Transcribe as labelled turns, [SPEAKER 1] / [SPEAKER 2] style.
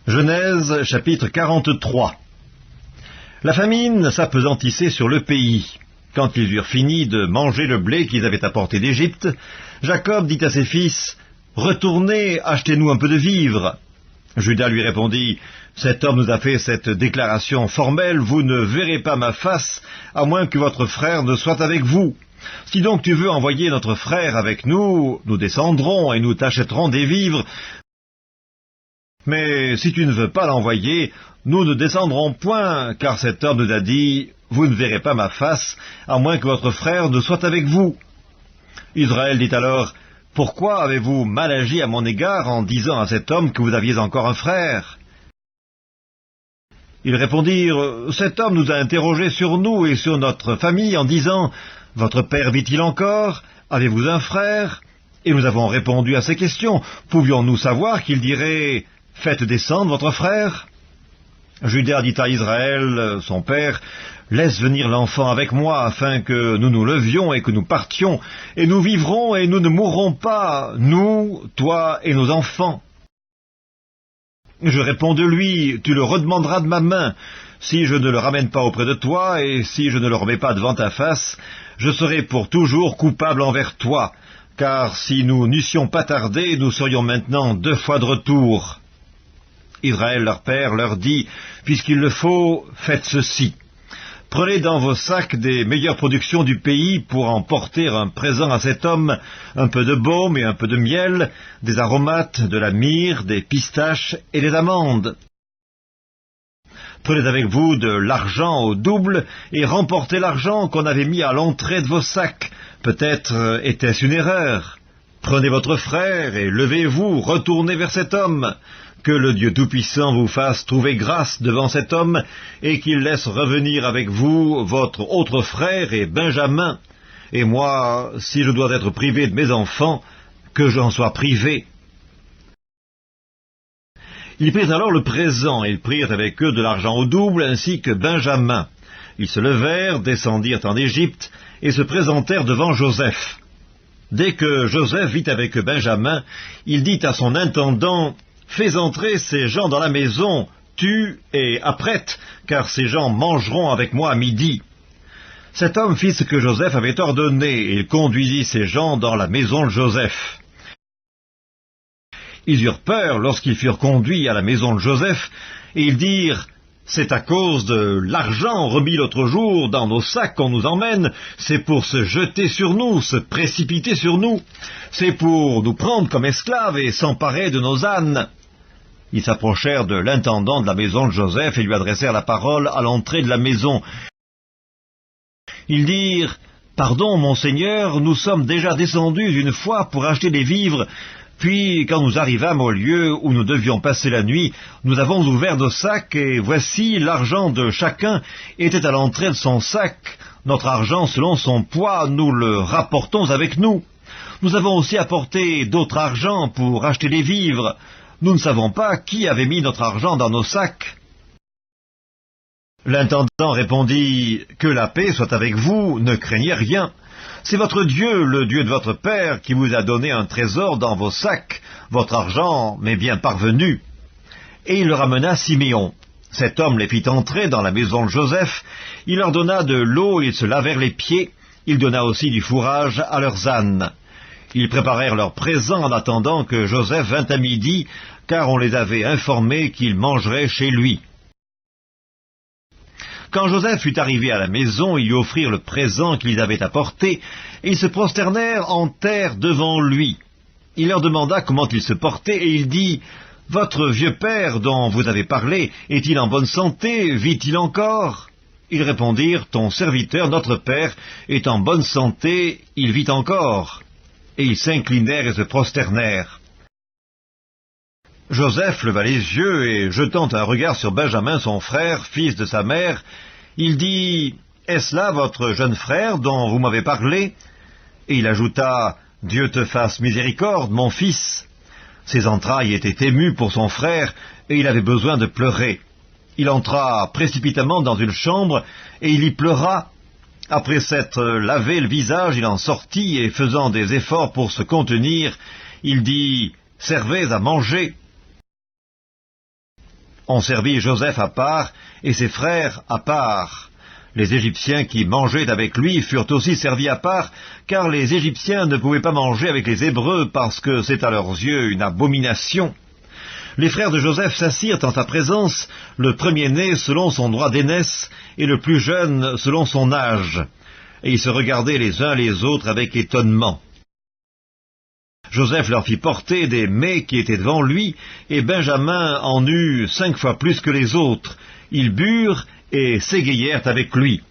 [SPEAKER 1] Genèse chapitre 43. La famine s'appesantissait sur le pays. Quand ils eurent fini de manger le blé qu'ils avaient apporté d'Égypte, Jacob dit à ses fils, « Retournez, achetez-nous un peu de vivres. » Juda lui répondit, « Cet homme nous a fait cette déclaration formelle, vous ne verrez pas ma face, à moins que votre frère ne soit avec vous. Si donc tu veux envoyer notre frère avec nous, nous descendrons et nous t'achèterons des vivres. Mais si tu ne veux pas l'envoyer, nous ne descendrons point, car cet homme nous a dit, « Vous ne verrez pas ma face, à moins que votre frère ne soit avec vous. » Israël dit alors, « Pourquoi avez-vous mal agi à mon égard en disant à cet homme que vous aviez encore un frère ?» Ils répondirent, « Cet homme nous a interrogés sur nous et sur notre famille en disant, « Votre père vit-il encore? Avez-vous un frère ?» Et nous avons répondu à ces questions. Pouvions-nous savoir qu'il dirait, « Faites descendre votre frère ?» Juda dit à Israël, son père, « Laisse venir l'enfant avec moi, afin que nous nous levions et que nous partions, et nous vivrons et nous ne mourrons pas, nous, toi et nos enfants. » Je réponds de lui, « Tu le redemanderas de ma main. Si je ne le ramène pas auprès de toi, et si je ne le remets pas devant ta face, je serai pour toujours coupable envers toi, car si nous n'eussions pas tardé, nous serions maintenant 2 fois de retour. » Israël, leur père, leur dit, « Puisqu'il le faut, faites ceci. Prenez dans vos sacs des meilleures productions du pays pour en porter un présent à cet homme, un peu de baume et un peu de miel, des aromates, de la myrrhe, des pistaches et des amandes. Prenez avec vous de l'argent au double et remportez l'argent qu'on avait mis à l'entrée de vos sacs. Peut-être était-ce une erreur. Prenez votre frère et levez-vous, retournez vers cet homme. Que le Dieu Tout-Puissant vous fasse trouver grâce devant cet homme, et qu'il laisse revenir avec vous votre autre frère et Benjamin. Et moi, si je dois être privé de mes enfants, que j'en sois privé. » Ils prirent alors le présent, et ils prirent avec eux de l'argent au double, ainsi que Benjamin. Ils se levèrent, descendirent en Égypte, et se présentèrent devant Joseph. Dès que Joseph vit avec Benjamin, il dit à son intendant, « Fais entrer ces gens dans la maison, tue et apprête, car ces gens mangeront avec moi à midi. » Cet homme fit ce que Joseph avait ordonné, et il conduisit ces gens dans la maison de Joseph. Ils eurent peur lorsqu'ils furent conduits à la maison de Joseph, et ils dirent, « C'est à cause de l'argent remis l'autre jour dans nos sacs qu'on nous emmène, c'est pour se jeter sur nous, se précipiter sur nous, c'est pour nous prendre comme esclaves et s'emparer de nos ânes. » Ils s'approchèrent de l'intendant de la maison de Joseph et lui adressèrent la parole à l'entrée de la maison. Ils dirent, « Pardon, mon Seigneur, nous sommes déjà descendus une fois pour acheter des vivres, puis quand nous arrivâmes au lieu où nous devions passer la nuit, nous avons ouvert nos sacs, et voici l'argent de chacun était à l'entrée de son sac. Notre argent selon son poids, nous le rapportons avec nous. Nous avons aussi apporté d'autres argent pour acheter des vivres. Nous ne savons pas qui avait mis notre argent dans nos sacs. » L'intendant répondit, « Que la paix soit avec vous, ne craignez rien. C'est votre Dieu, le Dieu de votre Père, qui vous a donné un trésor dans vos sacs. Votre argent m'est bien parvenu. » Et il leur amena Siméon. Cet homme les fit entrer dans la maison de Joseph. Il leur donna de l'eau, ils se lavèrent les pieds. Il donna aussi du fourrage à leurs ânes. Ils préparèrent leurs présents en attendant que Joseph vînt à midi, car on les avait informés qu'il mangerait chez lui. Quand Joseph fut arrivé à la maison, ils lui offrirent le présent qu'ils avaient apporté, et ils se prosternèrent en terre devant lui. Il leur demanda comment ils se portaient, et il dit, « Votre vieux père dont vous avez parlé, est-il en bonne santé? Vit-il encore ?» Ils répondirent, « Ton serviteur, notre père, est en bonne santé, il vit encore. » Et ils s'inclinèrent et se prosternèrent. Joseph leva les yeux et, jetant un regard sur Benjamin, son frère, fils de sa mère, il dit, « Est-ce là votre jeune frère dont vous m'avez parlé ?» Et il ajouta, « Dieu te fasse miséricorde, mon fils. » Ses entrailles étaient émues pour son frère, et il avait besoin de pleurer. Il entra précipitamment dans une chambre, et il y pleura. Après s'être lavé le visage, il en sortit, et faisant des efforts pour se contenir, il dit, « Servez à manger. » On servit Joseph à part, et ses frères à part. Les Égyptiens qui mangeaient avec lui furent aussi servis à part, car les Égyptiens ne pouvaient pas manger avec les Hébreux, parce que c'est à leurs yeux une abomination. Les frères de Joseph s'assirent en sa présence, le premier-né selon son droit d'aînesse, et le plus jeune selon son âge. Et ils se regardaient les uns les autres avec étonnement. Joseph leur fit porter des mets qui étaient devant lui, et Benjamin en eut 5 fois plus que les autres. Ils burent et s'égayèrent avec lui.